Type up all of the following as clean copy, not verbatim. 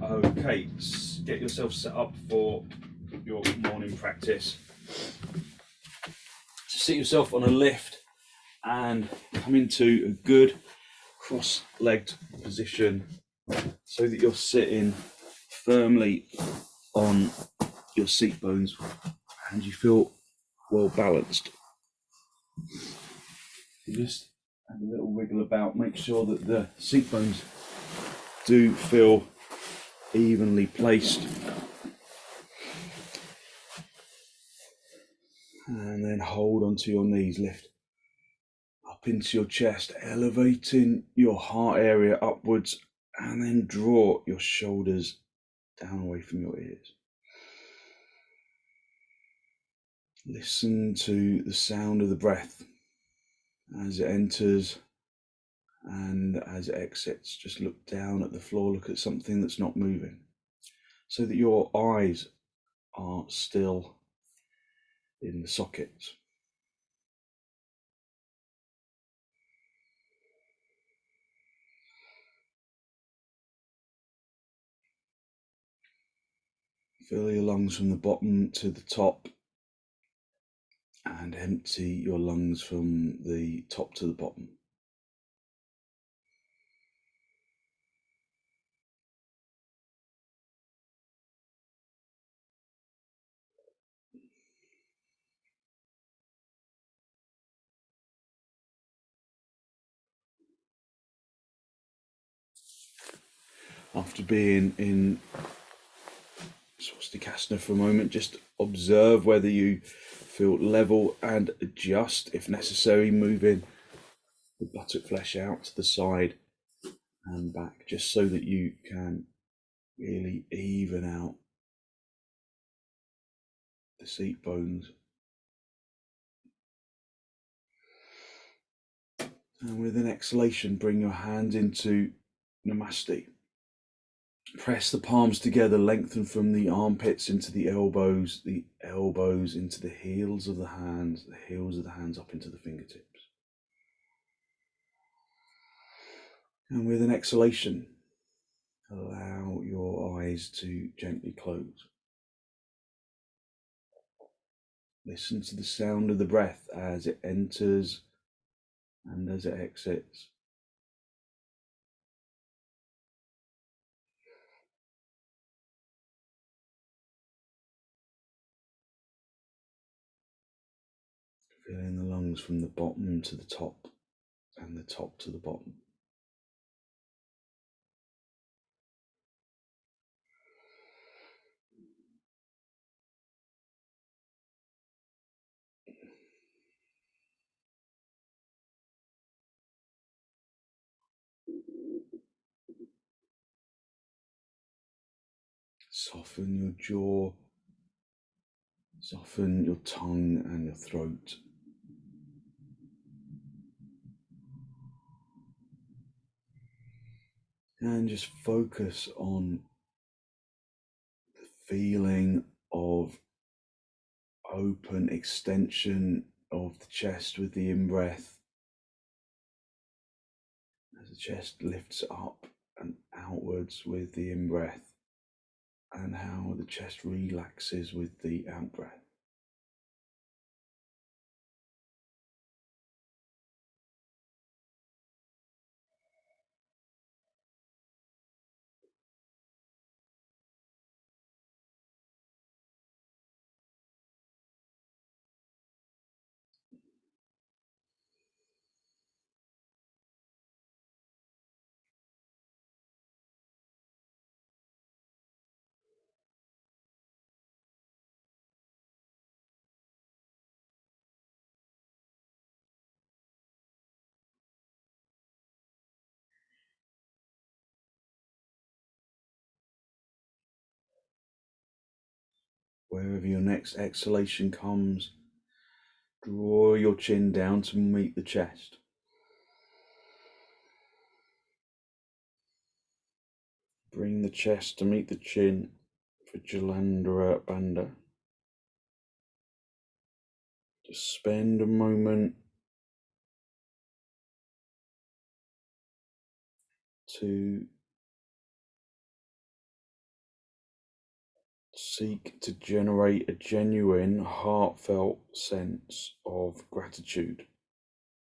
Okay, get yourself set up for your morning practice. So sit yourself on a lift and come into a good cross-legged position so that you're sitting firmly on your seat bones and you feel well balanced. You just have a little wiggle about, make sure that the seat bones do feel evenly placed. And then hold onto your knees, lift up into your chest, elevating your heart area upwards, and then draw your shoulders down away from your ears. Listen to the sound of the breath as it enters and as it exits. Just look down at the floor, look at something that's not moving, so that your eyes are still in the sockets. Fill your lungs from the bottom to the top and empty your lungs from the top to the bottom. After being in swastikasana for a moment, just observe whether you feel level and adjust if necessary, moving the buttock flesh out to the side and back, just so that you can really even out the seat bones. And with an exhalation, bring your hands into Namaste. Press the palms together, lengthen from the armpits into the elbows into the heels of the hands up into the fingertips. And with an exhalation, allow your eyes to gently close. Listen to the sound of the breath as it enters and as it exits. Filling the lungs from the bottom to the top and the top to the bottom. Soften your jaw, soften your tongue and your throat. And just focus on the feeling of open extension of the chest with the in-breath, as the chest lifts up and outwards with the in-breath, and how the chest relaxes with the out-breath. Wherever your next exhalation comes, draw your chin down to meet the chest. Bring the chest to meet the chin for Jalandhara Bandha. Just spend a moment to Seek to generate a genuine, heartfelt sense of gratitude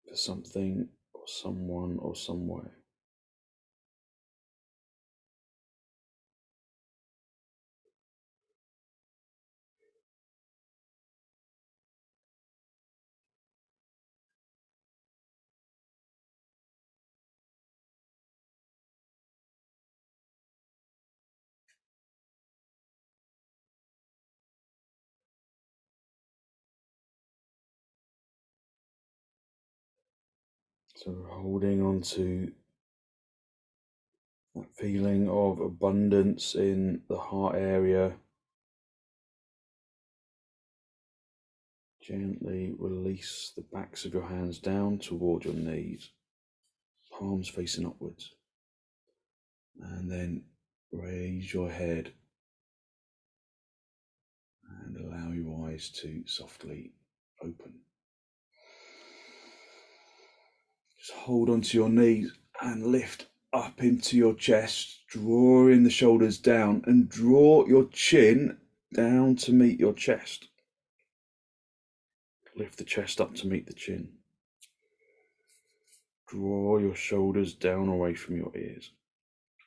for something or someone or somewhere. So holding on to that feeling of abundance in the heart area. Gently release the backs of your hands down toward your knees, palms facing upwards. And then raise your head and allow your eyes to softly open. Just hold onto your knees and lift up into your chest, drawing the shoulders down, and draw your chin down to meet your chest. Lift the chest up to meet the chin. Draw your shoulders down away from your ears.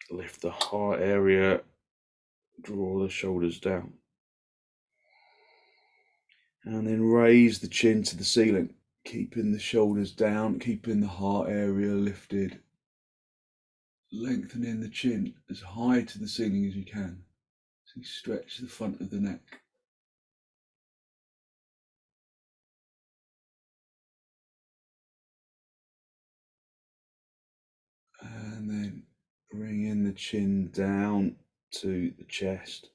Lift the heart area, draw the shoulders down. And then raise the chin to the ceiling, keeping the shoulders down, keeping the heart area lifted. Lengthening the chin as high to the ceiling as you can. So you stretch the front of the neck. And then bringing the chin down to the chest.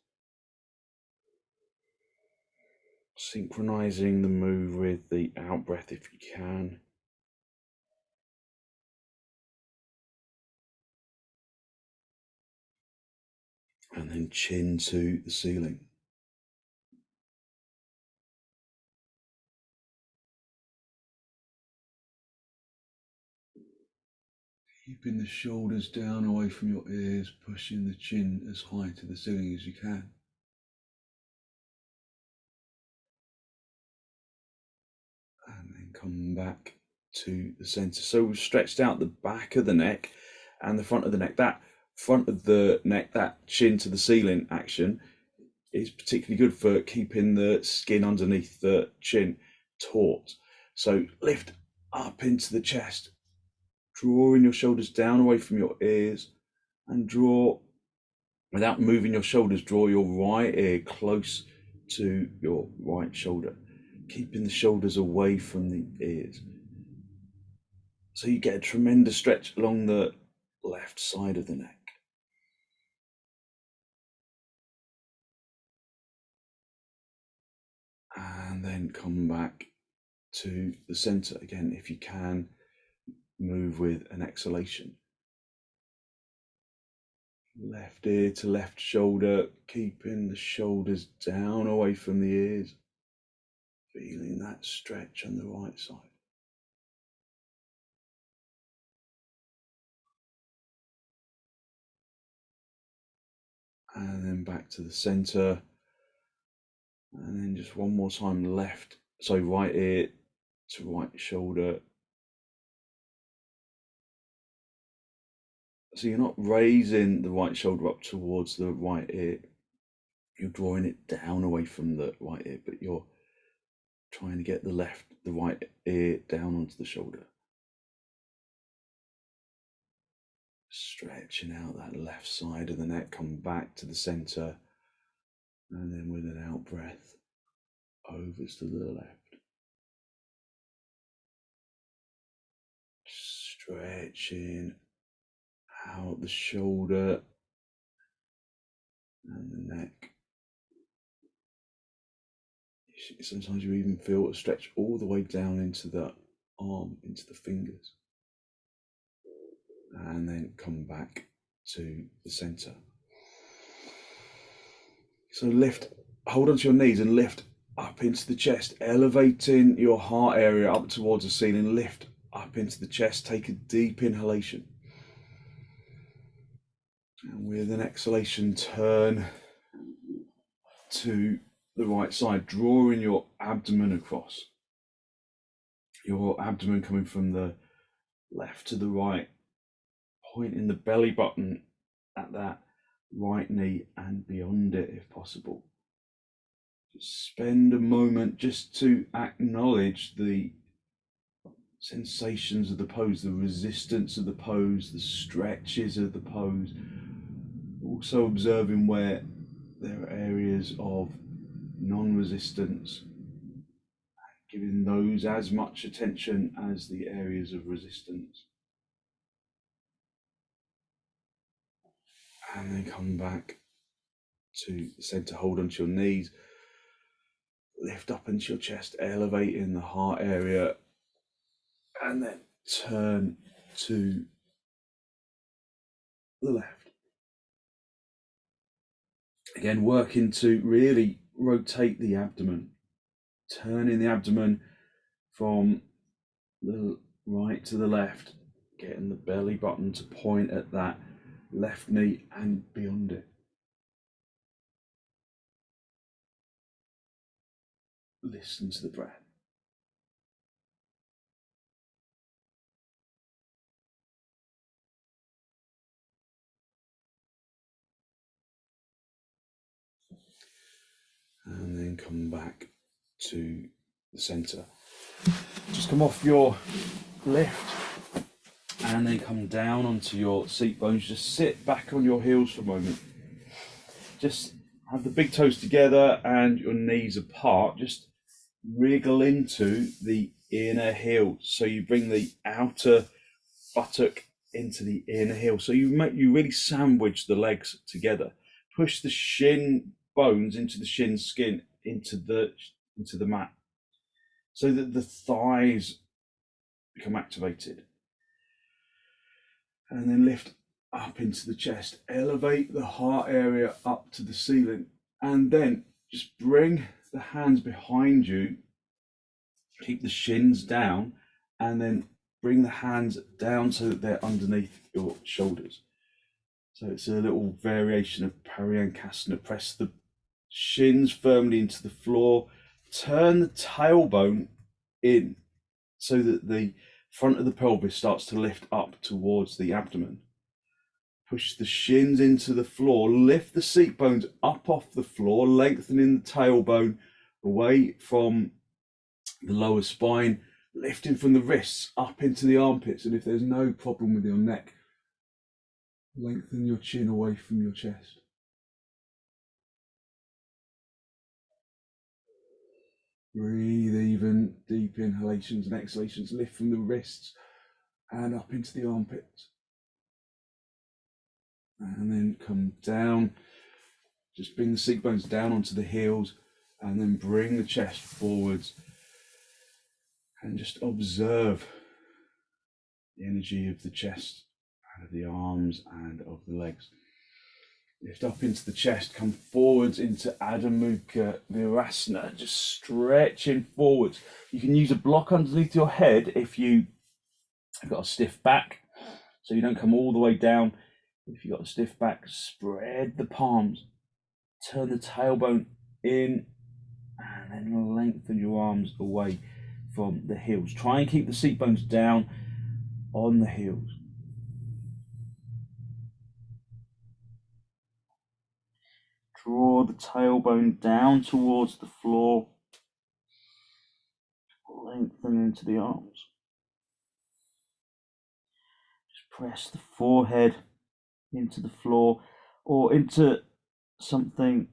Synchronizing the move with the out breath if you can. And then chin to the ceiling. Keeping the shoulders down away from your ears, pushing the chin as high to the ceiling as you can. And then come back to the center. So we've stretched out the back of the neck and the front of the neck. That front of the neck, that chin to the ceiling action is particularly good for keeping the skin underneath the chin taut. So lift up into the chest, drawing your shoulders down away from your ears, and draw, without moving your shoulders, draw your right ear close to your right shoulder, keeping the shoulders away from the ears. So you get a tremendous stretch along the left side of the neck. And then come back to the center again, if you can, move with an exhalation. Left ear to left shoulder, keeping the shoulders down away from the ears, feeling that stretch on the right side. And then back to the center. And then just one more time, right ear to right shoulder. So you're not raising the right shoulder up towards the right ear. You're drawing it down away from the right ear, but you're trying to get the right ear down onto the shoulder. Stretching out that left side of the neck, come back to the center, and then with an out breath, over to the left. Stretching out the shoulder and the neck. Sometimes you even feel a stretch all the way down into the arm, into the fingers. And then come back to the center. So hold onto your knees and lift up into the chest, elevating your heart area up towards the ceiling. Lift up into the chest, take a deep inhalation. And with an exhalation, turn to the right side, drawing your abdomen across. Your abdomen coming from the left to the right, pointing the belly button at that right knee and beyond it if possible. Just spend a moment just to acknowledge the sensations of the pose, the resistance of the pose, the stretches of the pose. Also observing where there are areas of non-resistance, giving those as much attention as the areas of resistance. And then come back to the center, hold onto your knees, lift up into your chest, elevating the heart area, and then turn to the left. Again, working to really rotate the abdomen, turning the abdomen from the right to the left, getting the belly button to point at that left knee and beyond it. Listen to the breath. And then come back to the center. Just come off your lift and then come down onto your seat bones. Just sit back on your heels for a moment. Just have the big toes together and your knees apart. Just wriggle into the inner heel. So you bring the outer buttock into the inner heel. So you really sandwich the legs together. Push the shin bones into the shin skin into the mat, so that the thighs become activated. And then lift up into the chest, elevate the heart area up to the ceiling, and then just bring the hands behind you, keep the shins down, and then bring the hands down so that they're underneath your shoulders. So it's a little variation of padangusthasana. Press the shins firmly into the floor, turn the tailbone in so that the front of the pelvis starts to lift up towards the abdomen. Push the shins into the floor, lift the seat bones up off the floor, lengthening the tailbone away from the lower spine, lifting from the wrists up into the armpits. And if there's no problem with your neck, lengthen your chin away from your chest. Breathe even deep inhalations and exhalations. Lift from the wrists and up into the armpits. And then come down. Just bring the seat bones down onto the heels and then bring the chest forwards. And just observe the energy of the chest and of the arms and of the legs. Lift up into the chest, come forwards into Adho Mukha Virasana, just stretching forwards. You can use a block underneath your head if you've got a stiff back, so you don't come all the way down. If you've got a stiff back, spread the palms, turn the tailbone in, and then lengthen your arms away from the heels. Try and keep the seat bones down on the heels. Draw the tailbone down towards the floor. Lengthen into the arms. Just press the forehead into the floor or into something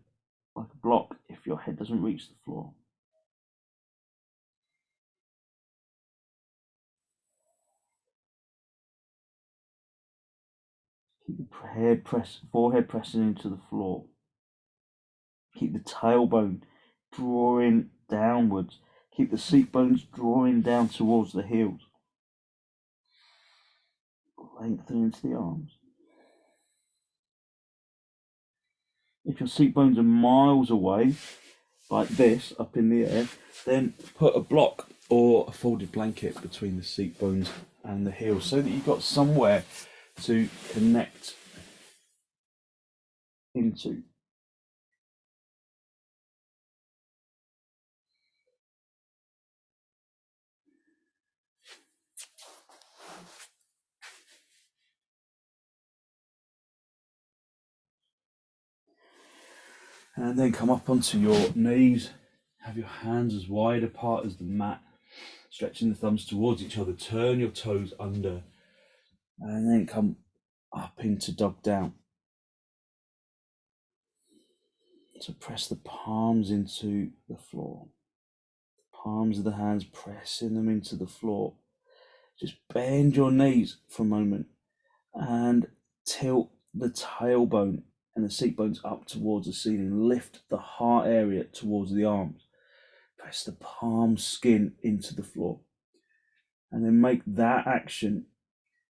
like a block if your head doesn't reach the floor. Keep the forehead pressing into the floor. Keep the tailbone drawing downwards. Keep the seat bones drawing down towards the heels. Lengthen into the arms. If your seat bones are miles away, like this, up in the air, then put a block or a folded blanket between the seat bones and the heels so that you've got somewhere to connect into. And then come up onto your knees. Have your hands as wide apart as the mat, stretching the thumbs towards each other. Turn your toes under, and then come up into dog down. So press the palms into the floor. Palms of the hands, pressing them into the floor. Just bend your knees for a moment and tilt the tailbone and the seat bones up towards the ceiling. Lift the heart area towards the arms. Press the palm skin into the floor. And then make that action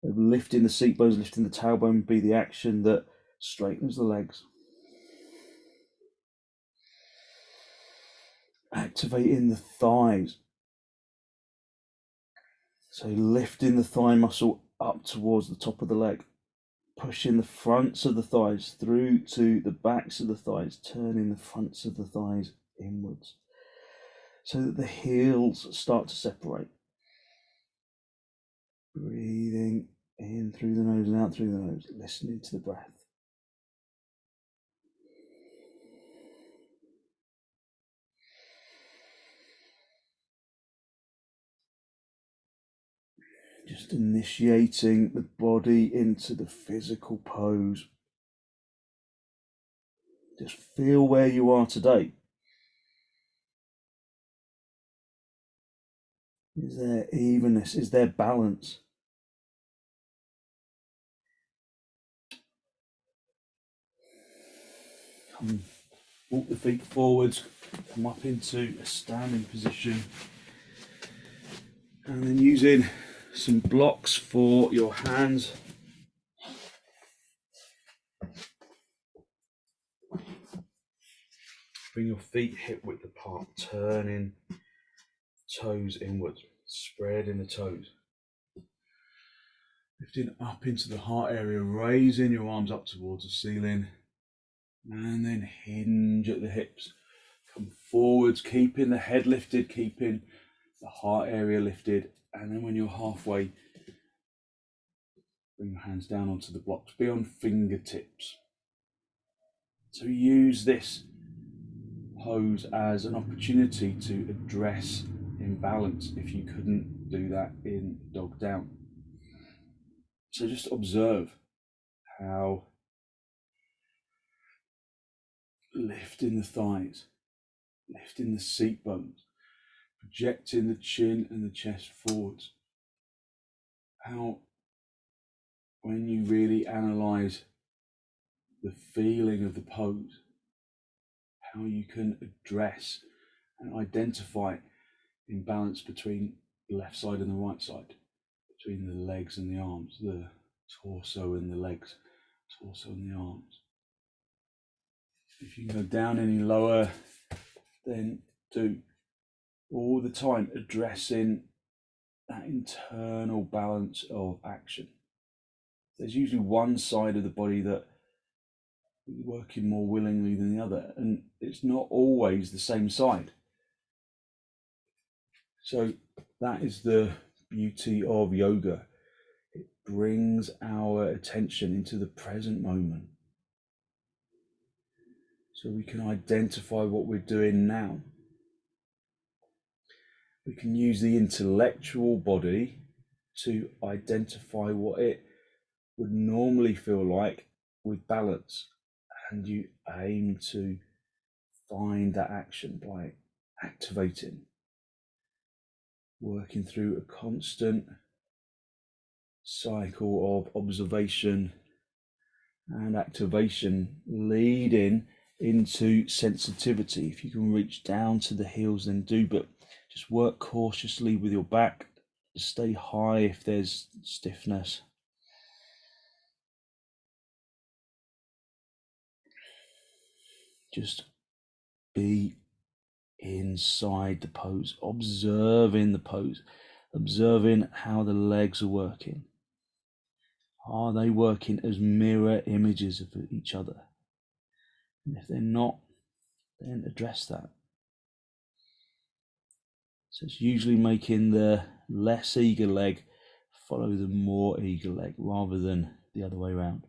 of lifting the seat bones, lifting the tailbone, be the action that straightens the legs. Activating the thighs. So lifting the thigh muscle up towards the top of the leg. Pushing the fronts of the thighs through to the backs of the thighs, turning the fronts of the thighs inwards so that the heels start to separate. Breathing in through the nose and out through the nose, listening to the breath. Just initiating the body into the physical pose. Just feel where you are today. Is there evenness? Is there balance? Come, walk the feet forwards, come up into a standing position. And then using some blocks for your hands. Bring your feet hip width apart, turning toes inwards, spreading the toes. Lifting up into the heart area, raising your arms up towards the ceiling, and then hinge at the hips. Come forwards, keeping the head lifted, keeping the heart area lifted, and then when you're halfway, bring your hands down onto the blocks, be on fingertips. So use this pose as an opportunity to address imbalance if you couldn't do that in dog down. So just observe how lifting the thighs, lifting the seat bones, projecting the chin and the chest forwards, how when you really analyze the feeling of the pose, how you can address and identify imbalance between the left side and the right side, between the legs and the arms, the torso and the legs, torso and the arms. If you can go down any lower, then do. All the time addressing that internal balance of action. There's usually one side of the body that is working more willingly than the other, and it's not always the same side. So that is the beauty of yoga. It brings our attention into the present moment, so we can identify what we're doing now. We can use the intellectual body to identify what it would normally feel like with balance, and you aim to find that action by activating, working through a constant cycle of observation and activation, leading into sensitivity. If you can reach down to the heels, then do, but just work cautiously with your back. Stay high if there's stiffness. Just be inside the pose, observing the pose, observing how the legs are working. Are they working as mirror images of each other? And if they're not, then address that. So it's usually making the less eager leg follow the more eager leg rather than the other way around.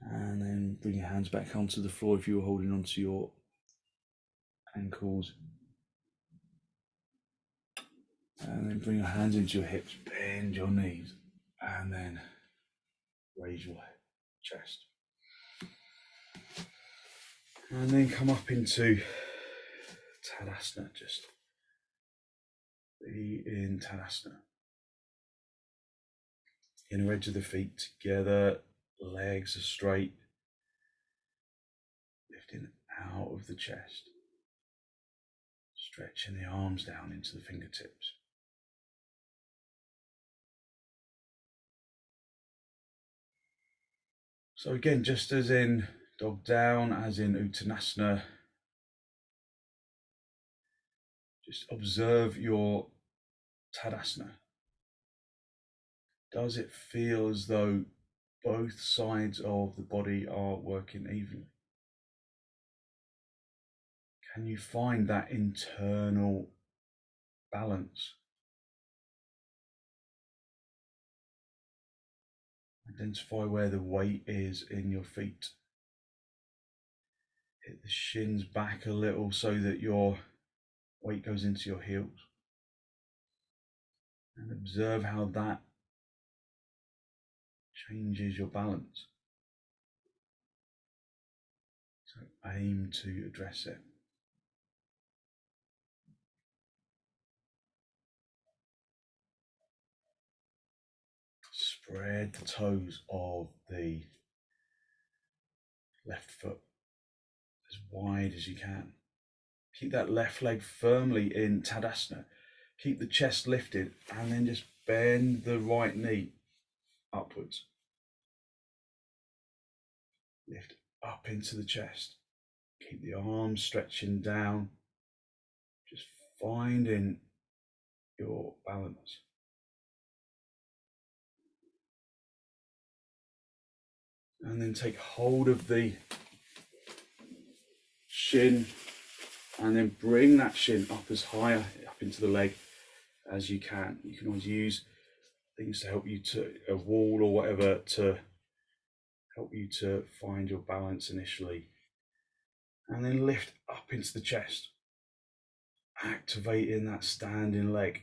And then bring your hands back onto the floor if you were holding onto your ankles. And then bring your hands into your hips, bend your knees, and then raise your chest. And then come up into Tadasana, just be in Tadasana. Inner edge of the feet together, legs are straight, lifting out of the chest, stretching the arms down into the fingertips. So again, just as in dog down, as in Uttanasana, just observe your Tadasana. Does it feel as though both sides of the body are working evenly? Can you find that internal balance? Identify where the weight is in your feet. Hit the shins back a little so that your weight goes into your heels. And observe how that changes your balance. So aim to address it. Spread the toes of the left foot as wide as you can. Keep that left leg firmly in Tadasana. Keep the chest lifted and then just bend the right knee upwards. Lift up into the chest. Keep the arms stretching down. Just finding your balance. And then take hold of the shin and then bring that shin up as high up into the leg as you can. You can always use things to help you to a wall or whatever to help you to find your balance initially. And then lift up into the chest, activating that standing leg.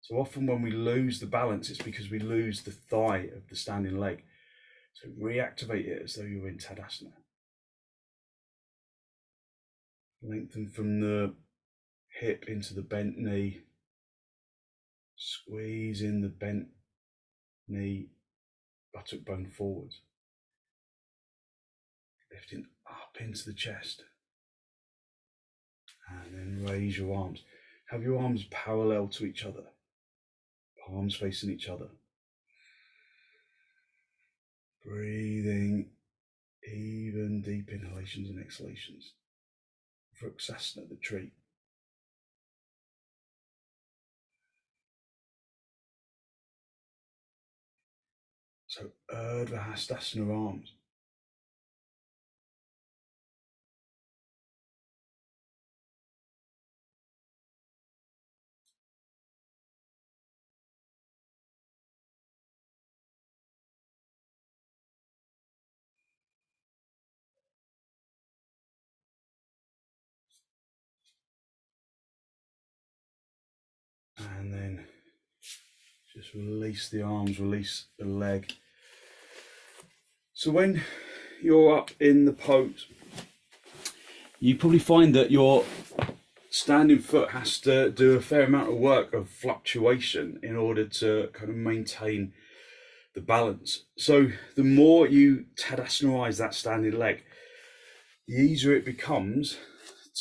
So often when we lose the balance, it's because we lose the thigh of the standing leg. So reactivate it as though you're in Tadasana. Lengthen from the hip into the bent knee. Squeeze in the bent knee, buttock bone forwards. Lifting up into the chest. And then raise your arms. Have your arms parallel to each other. Palms facing each other. Breathing even deep inhalations and exhalations. Vrksasana, the tree. So Urdhva arms. And then just release the arms, release the leg. So when you're up in the pose, you probably find that your standing foot has to do a fair amount of work of fluctuation in order to kind of maintain the balance. So the more you Tadasanaize that standing leg, the easier it becomes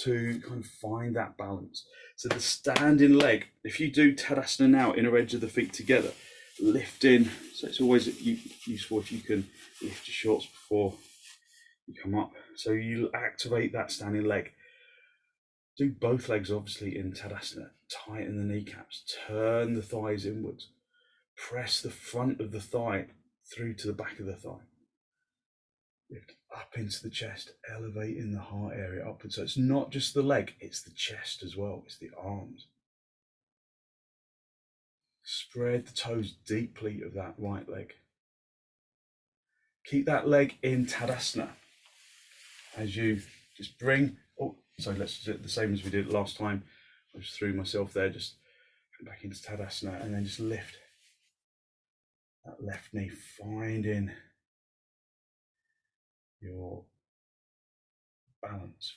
to kind of find that balance. So the standing leg, if you do Tadasana now, inner edge of the feet together, lifting, so it's always useful if you can lift your shorts before you come up. So you activate that standing leg. Do both legs obviously in Tadasana. Tighten the kneecaps, turn the thighs inwards. Press the front of the thigh through to the back of the thigh. Lift up into the chest, elevating the heart area upwards. So it's not just the leg, it's the chest as well, it's the arms. Spread the toes deeply of that right leg. Keep that leg in Tadasana as you just bring, oh, so let's do it the same as we did last time. I just threw myself there, just come back into Tadasana and then just lift that left knee, finding your balance.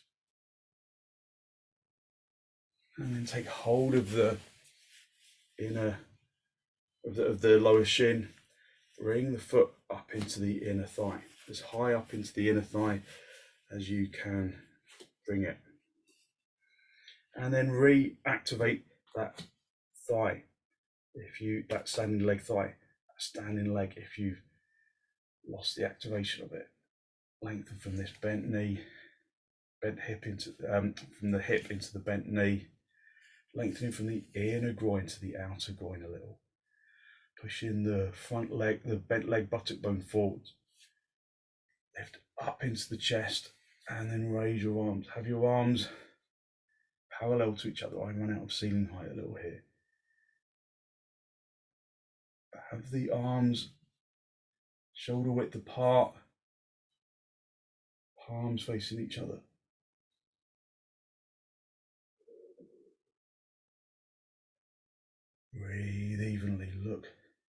And then take hold of the inner, of the lower shin. Bring the foot up into the inner thigh, as high up into the inner thigh as you can bring it. And then reactivate that thigh, that standing leg thigh, that standing leg, if you've lost the activation of it. Lengthen from this bent knee, bent hip into, from the hip into the bent knee, lengthening from the inner groin to the outer groin a little. Pushing the front leg, the bent leg buttock bone forwards. Lift up into the chest and then raise your arms. Have your arms parallel to each other. I run out of ceiling height a little here. Have the arms shoulder width apart, palms facing each other. Breathe evenly. Look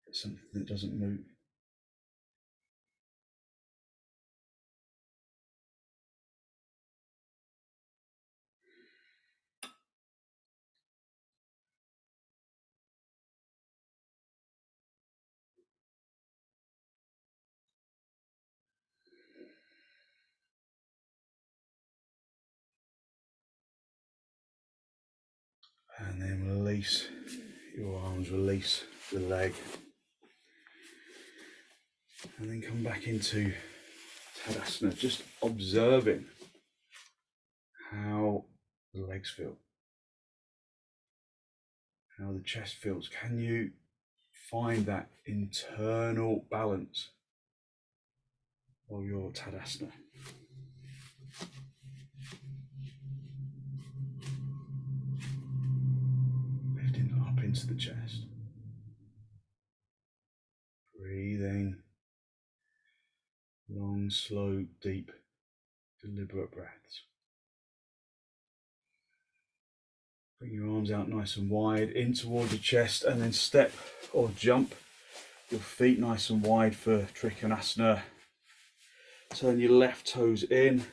at something that doesn't move. And then release your arms, release the leg. And then come back into Tadasana, just observing how the legs feel, how the chest feels. Can you find that internal balance of your Tadasana? Lifting up into the chest. Breathing long, slow, deep, deliberate breaths. Bring your arms out nice and wide in towards your chest, and then step or jump your feet nice and wide for trikonasana. Turn your left toes in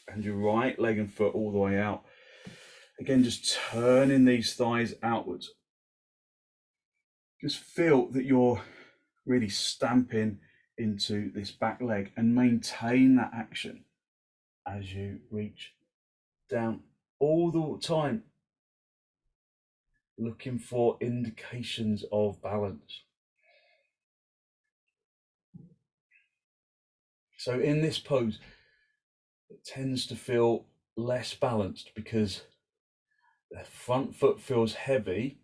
and your right leg and foot all the way out. Again, just turning these thighs outwards. Just feel that you're really stamping into this back leg and maintain that action as you reach down all the time, looking for indications of balance. So in this pose, it tends to feel less balanced because the front foot feels heavy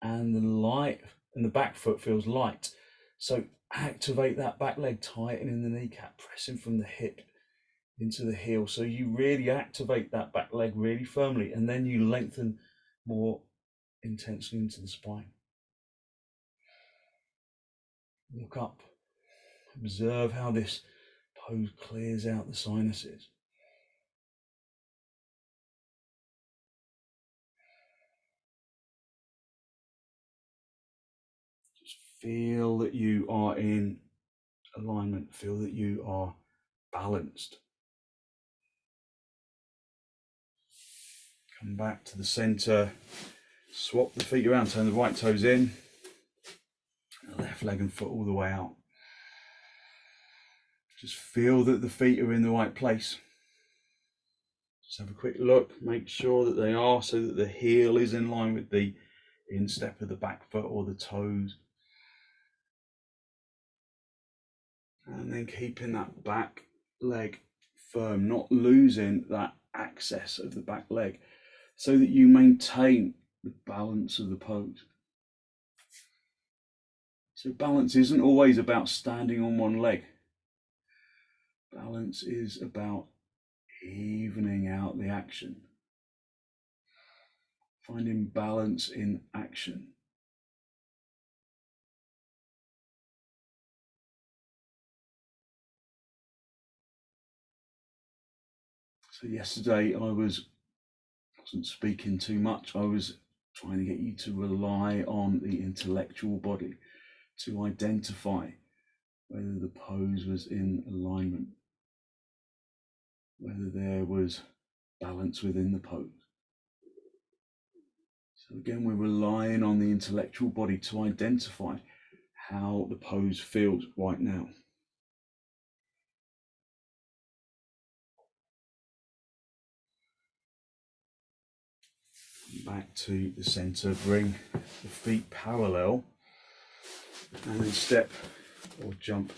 and the back foot feels light. So activate that back leg, tightening the kneecap, pressing from the hip into the heel. So you really activate that back leg really firmly, and then you lengthen more intensely into the spine. Look up, observe how this pose clears out the sinuses. Just feel that you are in alignment, feel that you are balanced. Come back to the center, swap the feet around, turn the right toes in, the left leg and foot all the way out. Just feel that the feet are in the right place. Just have a quick look, make sure that they are, so that the heel is in line with the instep of the back foot or the toes. And then keeping that back leg firm, not losing that access of the back leg, so that you maintain the balance of the pose. So balance isn't always about standing on one leg. Balance is about evening out the action. Finding balance in action. So yesterday I wasn't speaking too much. I was trying to get you to rely on the intellectual body to identify whether the pose was in alignment, whether there was balance within the pose. So again, we're relying on the intellectual body to identify how the pose feels right now. Back to the center, bring the feet parallel, and then step or jump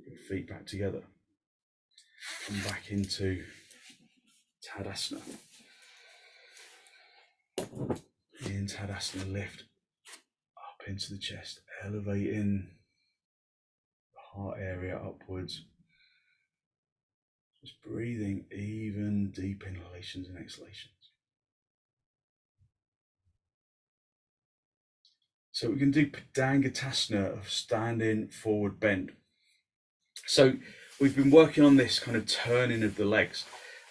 your feet back together. Come back into Tadasana. In Tadasana, lift up into the chest, elevating the heart area upwards. Just breathing even deep inhalations and exhalations. So we can do padangusthasana of standing forward bend. So we've been working on this kind of turning of the legs,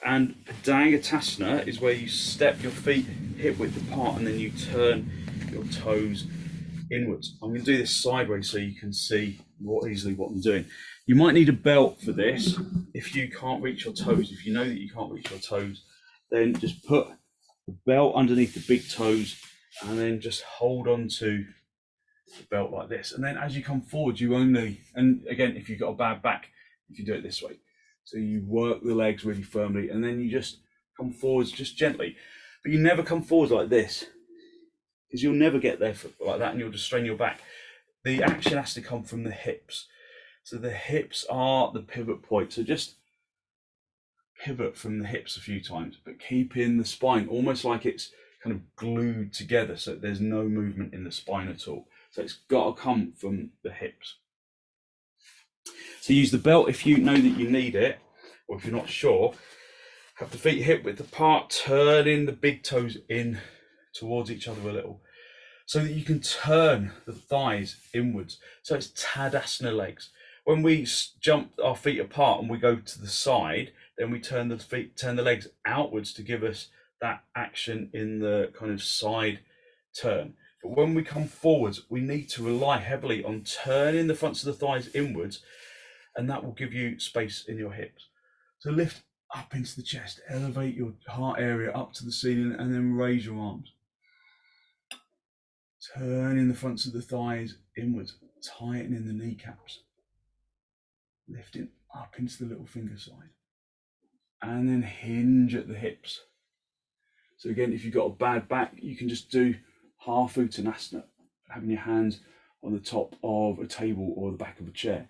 and padangusthasana is where you step your feet hip width apart and then you turn your toes inwards. I'm going to do this sideways so you can see more easily what I'm doing. You might need a belt for this if you can't reach your toes. If you know that you can't reach your toes, then just put the belt underneath the big toes and then just hold on to the belt like this. And then as you come forward, you only, and again, if you've got a bad back, if you do it this way, so you work the legs really firmly and then you just come forwards just gently, but you never come forward like this because you'll never get there like that and you'll just strain your back. The action has to come from the hips. So the hips are the pivot point. So just pivot from the hips a few times, but keep in the spine almost like it's kind of glued together, so there's no movement in the spine at all. So it's got to come from the hips. So use the belt if you know that you need it, or if you're not sure. Have the feet hip width apart, turning the big toes in towards each other a little, so that you can turn the thighs inwards. So it's Tadasana legs. When we jump our feet apart and we go to the side, then we turn the legs outwards to give us that action in the kind of side turn. But when we come forwards, we need to rely heavily on turning the fronts of the thighs inwards, and that will give you space in your hips. So lift up into the chest, elevate your heart area up to the ceiling, and then raise your arms. Turning the fronts of the thighs inwards, tightening the kneecaps, lifting up into the little finger side, and then hinge at the hips. So again, if you've got a bad back, you can just do half uttanasana, having your hands on the top of a table or the back of a chair.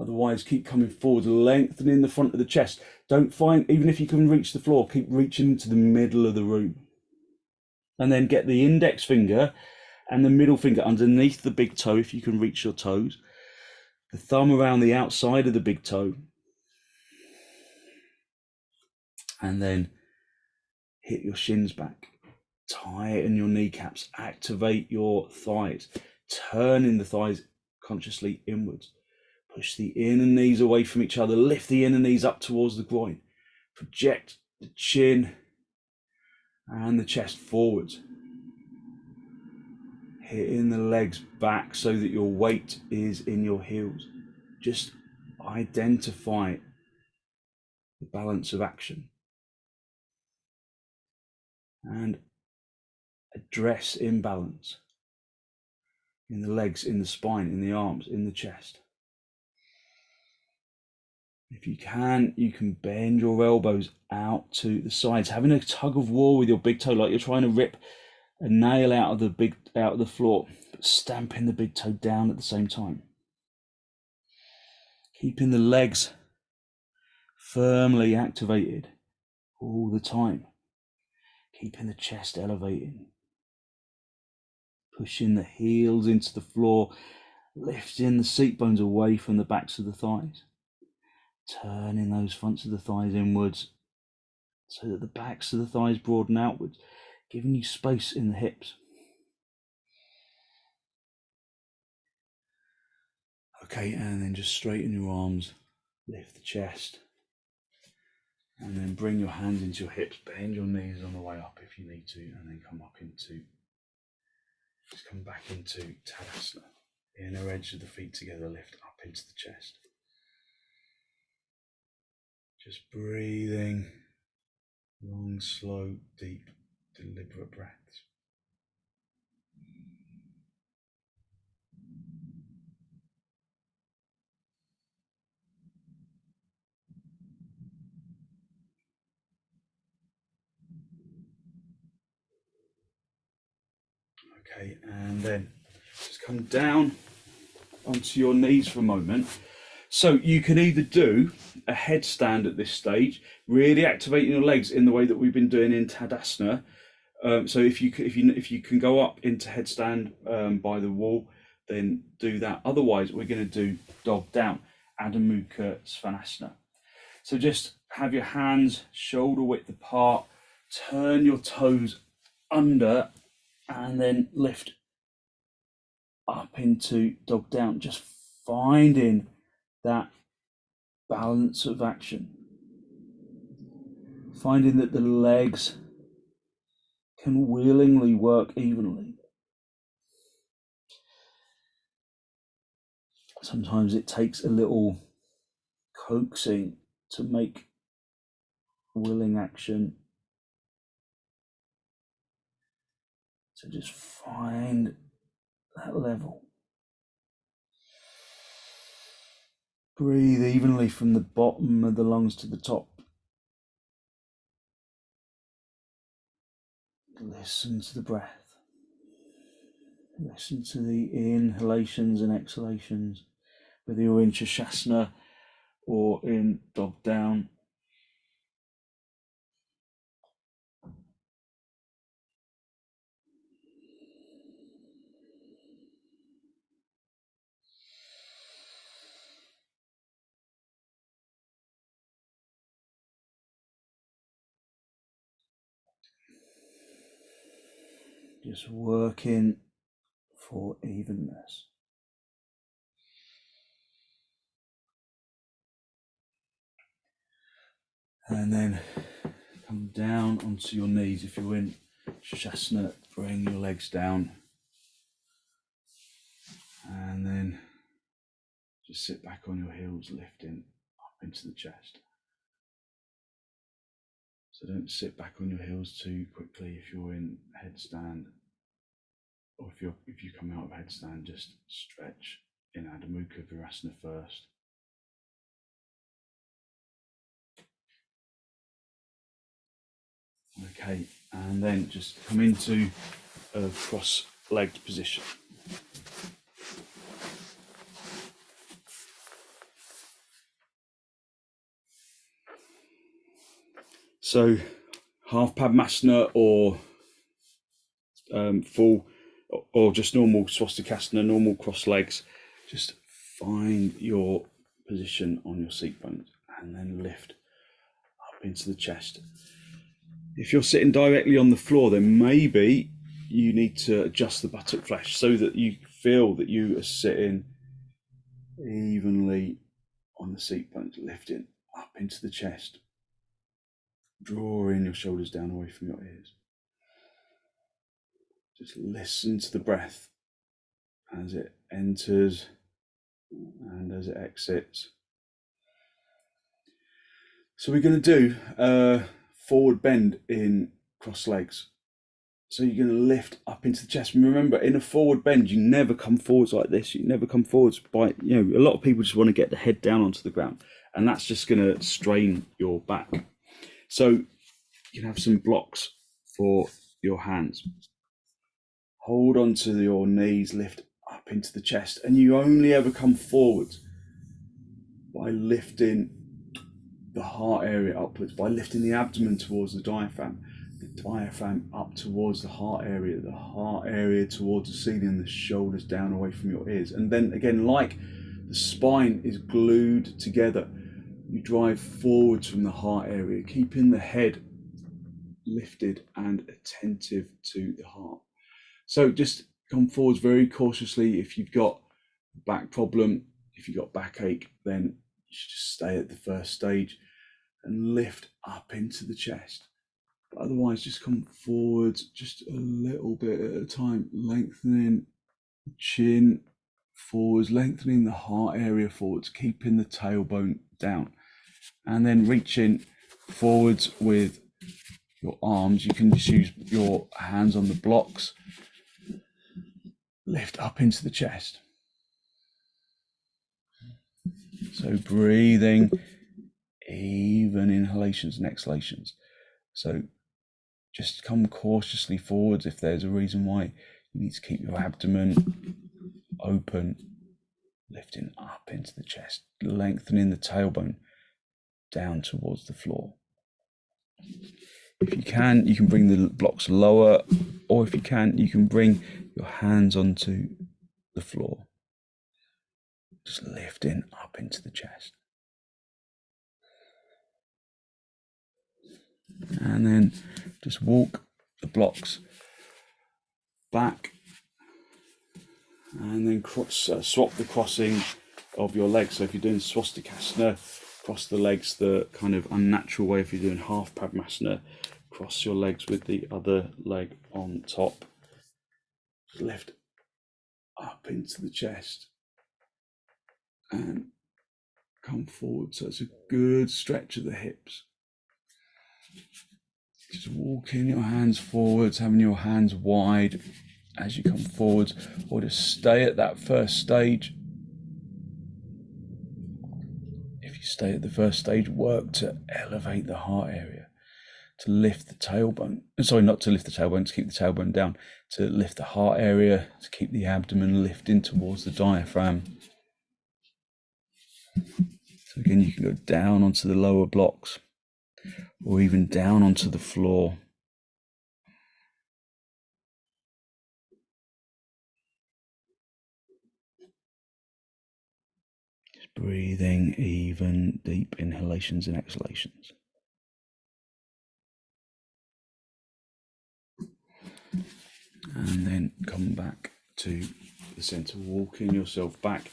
Otherwise, keep coming forward, lengthening the front of the chest. Don't find, even if you can reach the floor, keep reaching into the middle of the room. And then get the index finger and the middle finger underneath the big toe if you can reach your toes. The thumb around the outside of the big toe. And then hit your shins back. Tighten your kneecaps. Activate your thighs. Turning the thighs consciously inwards. Push the inner knees away from each other. Lift the inner knees up towards the groin. Project the chin and the chest forwards. Hitting the legs back so that your weight is in your heels. Just identify the balance of action and address imbalance in the legs, in the spine, in the arms, in the chest. If you can bend your elbows out to the sides, having a tug of war with your big toe, like you're trying to rip a nail out of the floor, but stamping the big toe down at the same time. Keeping the legs firmly activated all the time. Keeping the chest elevating. Pushing the heels into the floor, lifting the seat bones away from the backs of the thighs. Turning those fronts of the thighs inwards so that the backs of the thighs broaden outwards, giving you space in the hips. Okay, and then just straighten your arms, lift the chest, And then bring your hands into your hips, bend your knees on the way up if you need to, and then come up into, just come back into Tadasana. Inner edge of the feet together, lift up into the chest. Just breathing, long, slow, deep, deliberate breaths. Okay, and then just come down onto your knees for a moment. So you can either do a headstand at this stage, really activating your legs in the way that we've been doing in Tadasana. So if you can go up into headstand by the wall, then do that. Otherwise, we're going to do dog down, Adho Mukha Svanasana. So just have your hands shoulder width apart, turn your toes under, and then lift up into dog down. Just finding that balance of action. Finding that the legs can willingly work evenly. Sometimes it takes a little coaxing to make willing action. So just find that level. Breathe evenly from the bottom of the lungs to the top. Listen to the breath. Listen to the inhalations and exhalations, whether you're in sukhasana or in dog down. Just working for evenness. And then come down onto your knees. If you're in sukhasana, bring your legs down. And then just sit back on your heels, lifting up into the chest. So don't sit back on your heels too quickly if you're in headstand, or if you come out of headstand, just stretch in Adho Mukha Virasana first. Okay, and then just come into a cross-legged position. So half padangusthasana or full, or just normal swastikasana, normal cross legs. Just find your position on your seat bones and then lift up into the chest. If you're sitting directly on the floor, then maybe you need to adjust the buttock flesh so that you feel that you are sitting evenly on the seat bones, lifting up into the chest, drawing your shoulders down away from your ears. Just listen to the breath as it enters and as it exits. So we're going to do a forward bend in cross legs. So you're going to lift up into the chest. And remember, in a forward bend, you never come forwards like this. You never come forwards by, a lot of people just want to get the head down onto the ground, and that's just going to strain your back. So you can have some blocks for your hands. Hold onto your knees, lift up into the chest, and you only ever come forwards by lifting the heart area upwards, by lifting the abdomen towards the diaphragm up towards the heart area towards the ceiling, and the shoulders down away from your ears. And then again, like the spine is glued together, you drive forwards from the heart area, keeping the head lifted and attentive to the heart. So just come forwards very cautiously. If you've got a back problem, if you've got backache, then you should just stay at the first stage. and lift up into the chest. But otherwise, just come forwards just a little bit at a time, lengthening the chin forwards, lengthening the heart area forwards, keeping the tailbone down, and then reaching forwards with your arms. You can just use your hands on the blocks, lift up into the chest. So breathing, even inhalations and exhalations. So just come cautiously forwards if there's a reason why you need to keep your abdomen open, lifting up into the chest, lengthening the tailbone down towards the floor. If you can bring the blocks lower, or if you can bring your hands onto the floor, just lifting up into the chest. And then just walk the blocks back, and then swap the crossing of your legs. So if you're doing swastikasana, cross the legs the kind of unnatural way. If you're doing half padangusthasana, cross your legs with the other leg on top. Just lift up into the chest and come forward. So it's a good stretch of the hips. Just walking your hands forwards, having your hands wide as you come forwards, or just stay at that first stage. If you stay at the first stage, work to elevate the heart area, to lift the tailbone. Sorry, not to lift the tailbone, to keep the tailbone down, to lift the heart area, to keep the abdomen lifting towards the diaphragm. So again, you can go down onto the lower blocks, or even down onto the floor. Just breathing even deep inhalations and exhalations. And then come back to the center, walking yourself back.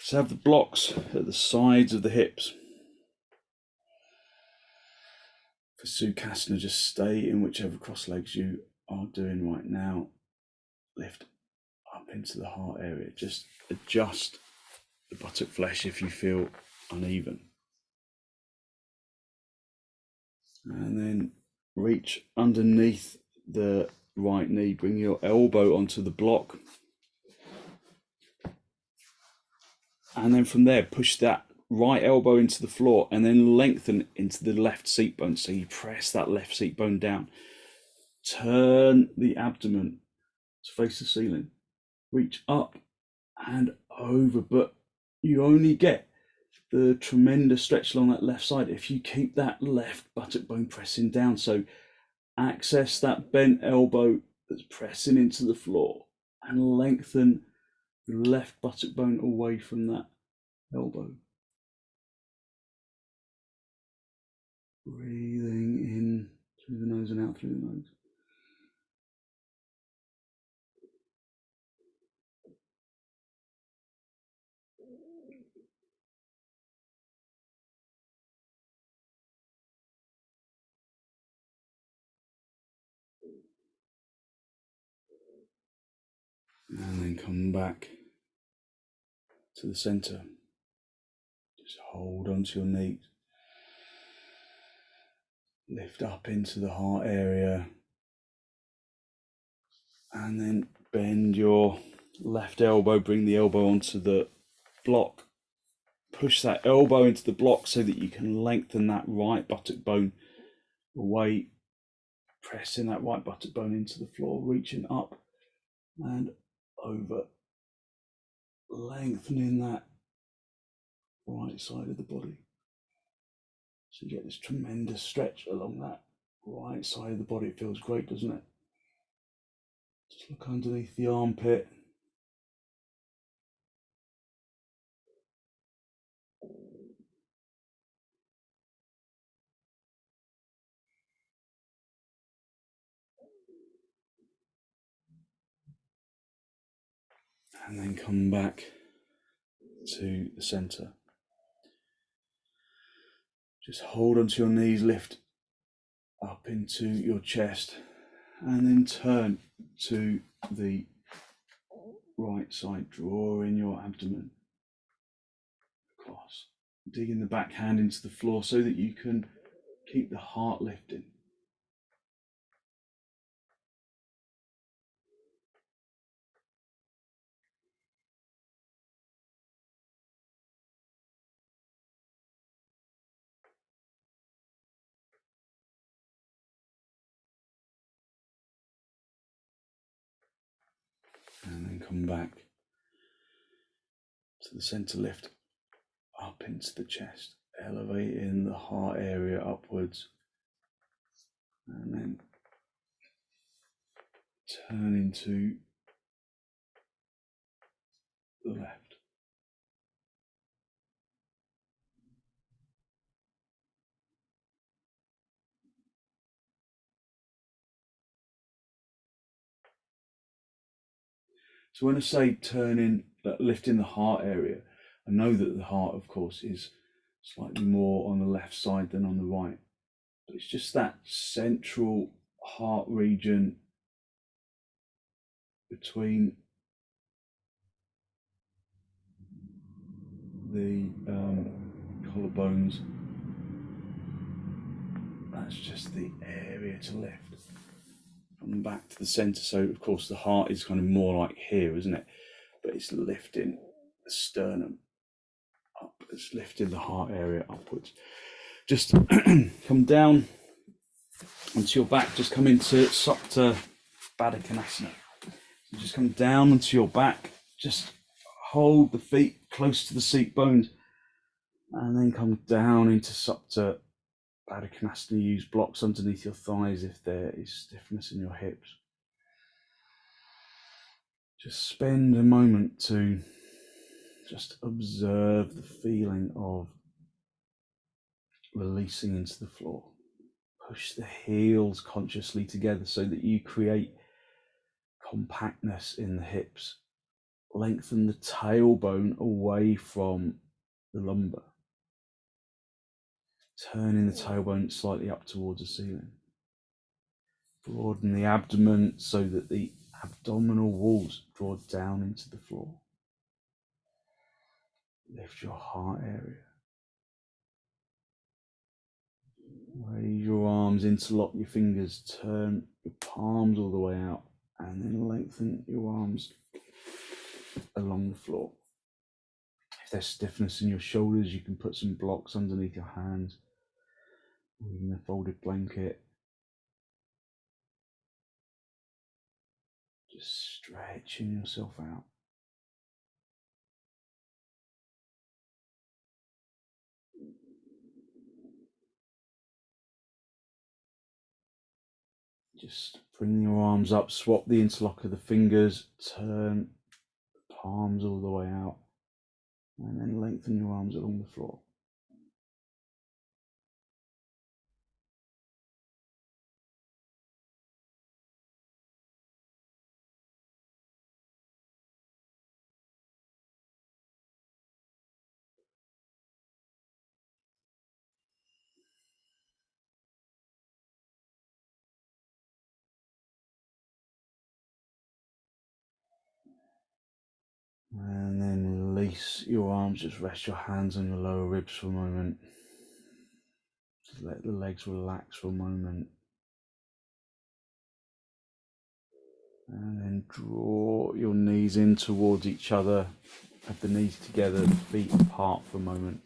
So have the blocks at the sides of the hips. For sukhasana, just stay in whichever cross legs you are doing right now. Lift up into the heart area. Just adjust the buttock flesh if you feel uneven. And then reach underneath the right knee. Bring your elbow onto the block. And then from there, push that right elbow into the floor and then lengthen into the left seat bone. So you press that left seat bone down. Turn the abdomen to face the ceiling. Reach up and over, but you only get the tremendous stretch along that left side if you keep that left buttock bone pressing down. So access that bent elbow that's pressing into the floor and lengthen the left buttock bone away from that elbow. Breathing in through the nose and out through the nose. And then come back to the center. Just hold onto your knees. Lift up into the heart area. And then bend your left elbow, bring the elbow onto the block. Push that elbow into the block so that you can lengthen that right buttock bone away. Pressing that right buttock bone into the floor, reaching up and over. Lengthening that right side of the body. So you get this tremendous stretch along that right side of the body. It feels great, doesn't it? Just look underneath the armpit. And then come back to the center. Just hold onto your knees, lift up into your chest, and then turn to the right side. Draw in your abdomen across. Digging the back hand into the floor so that you can keep the heart lifting. And then come back to the center, lift up into the chest, elevating the heart area upwards, and then turn into the left. So when I say turning, lifting the heart area, I know that the heart, of course, is slightly more on the left side than on the right. But it's just that central heart region between the collarbones. That's just the area to lift. Come back to the center. So, of course, the heart is kind of more like here, isn't it? But it's lifting the sternum up. It's lifting the heart area upwards. Just come down onto your back. Just come into supta, baddha konasana. So just come down onto your back. Just hold the feet close to the seat bones, and then come down into supta, baddha konasana. Use blocks underneath your thighs if there is stiffness in your hips. Just spend a moment to just observe the feeling of releasing into the floor. Push the heels consciously together so that you create compactness in the hips. Lengthen the tailbone away from the lumbar. Turning the tailbone slightly up towards the ceiling. Broaden the abdomen so that the abdominal walls draw down into the floor. Lift your heart area. Raise your arms, interlock your fingers, turn your palms all the way out, and then lengthen your arms along the floor. If there's stiffness in your shoulders, you can put some blocks underneath your hands, or even a folded blanket. Just stretching yourself out. Just bring your arms up, swap the interlock of the fingers, turn the palms all the way out, and then lengthen your arms along the floor. And then release your arms, just rest your hands on your lower ribs for a moment. Just let the legs relax for a moment. And then draw your knees in towards each other. Have the knees together, the feet apart for a moment.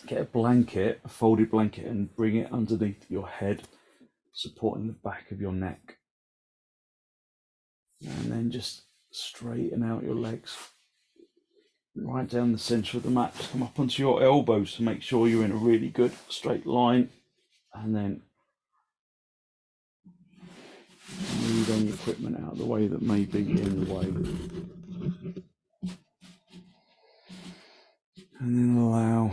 Get a blanket, a folded blanket, and bring it underneath your head, supporting the back of your neck. And then just straighten out your legs right down the center of the mat. Just come up onto your elbows to make sure you're in a really good straight line, and then move any equipment out of the way that may be in the way, and then allow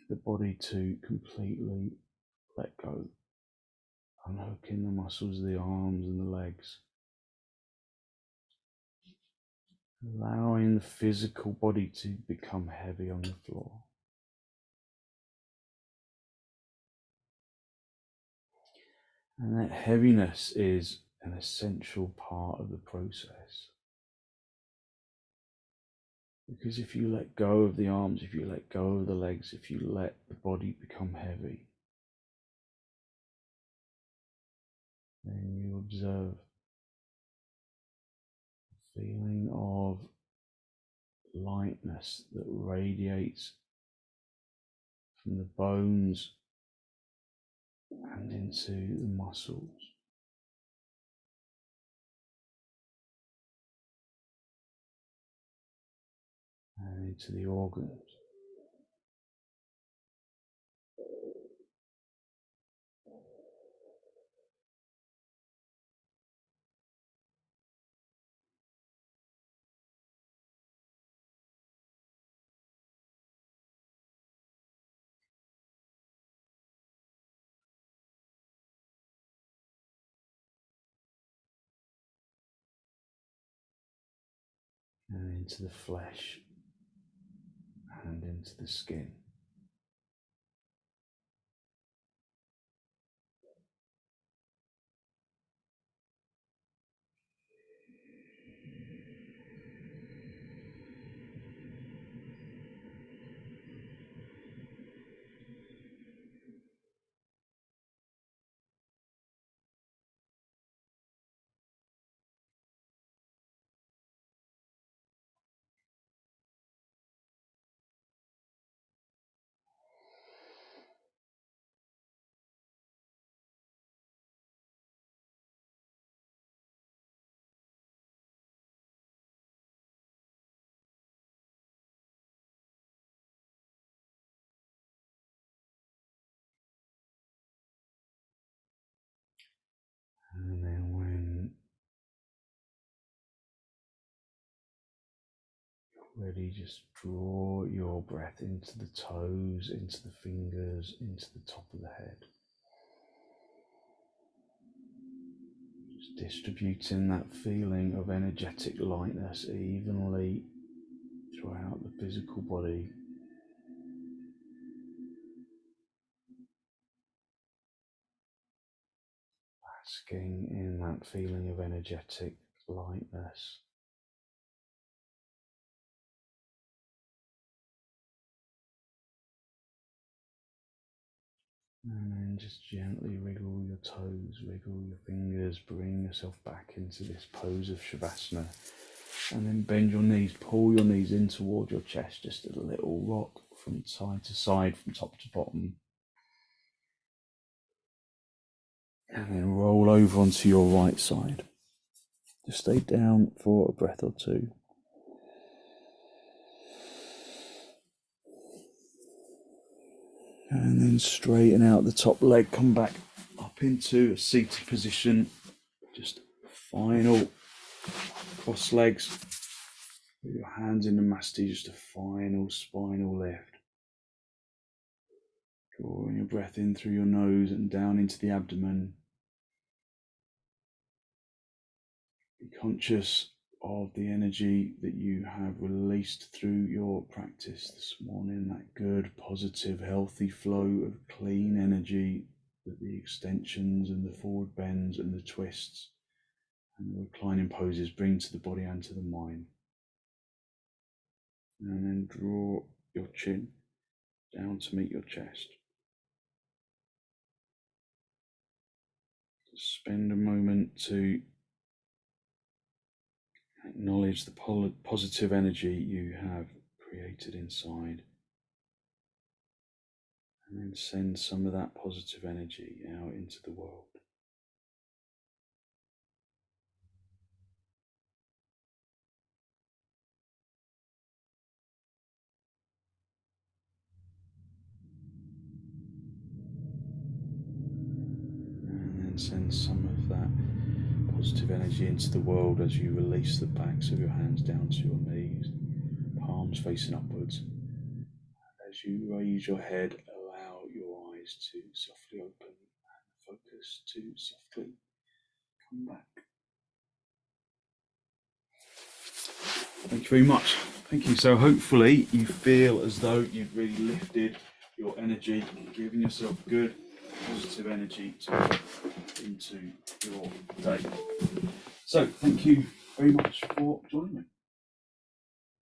the body to completely let go, unhooking the muscles of the arms and the legs. Allowing the physical body to become heavy on the floor. And that heaviness is an essential part of the process. Because if you let go of the arms, if you let go of the legs, if you let the body become heavy, then you observe a feeling of lightness that radiates from the bones and into the muscles and into the organs. And into the flesh and into the skin. And then when you're ready, just draw your breath into the toes, into the fingers, into the top of the head. Just distributing that feeling of energetic lightness evenly throughout the physical body. Basking in that feeling of energetic lightness. And then just gently wriggle your toes, wriggle your fingers, bring yourself back into this pose of shavasana. And then bend your knees, pull your knees in toward your chest, just a little rock from side to side, from top to bottom. And then roll over onto your right side. Just stay down for a breath or two. And then straighten out the top leg, come back up into a seated position. Just final cross legs. Put your hands in the masti, just a final spinal lift. Drawing your breath in through your nose and down into the abdomen. Be conscious of the energy that you have released through your practice this morning, that good, positive, healthy flow of clean energy that the extensions and the forward bends and the twists and the reclining poses bring to the body and to the mind. And then draw your chin down to meet your chest. Spend a moment to acknowledge the positive energy you have created inside, and then send some of that positive energy out into the world. And then send some of that positive energy into the world as you release the backs of your hands down to your knees, palms facing upwards. As you raise your head, allow your eyes to softly open and focus to softly come back. Thank you very much. Thank you. So hopefully you feel as though you've really lifted your energy, given yourself good positive energy into your day. So thank you very much for joining me.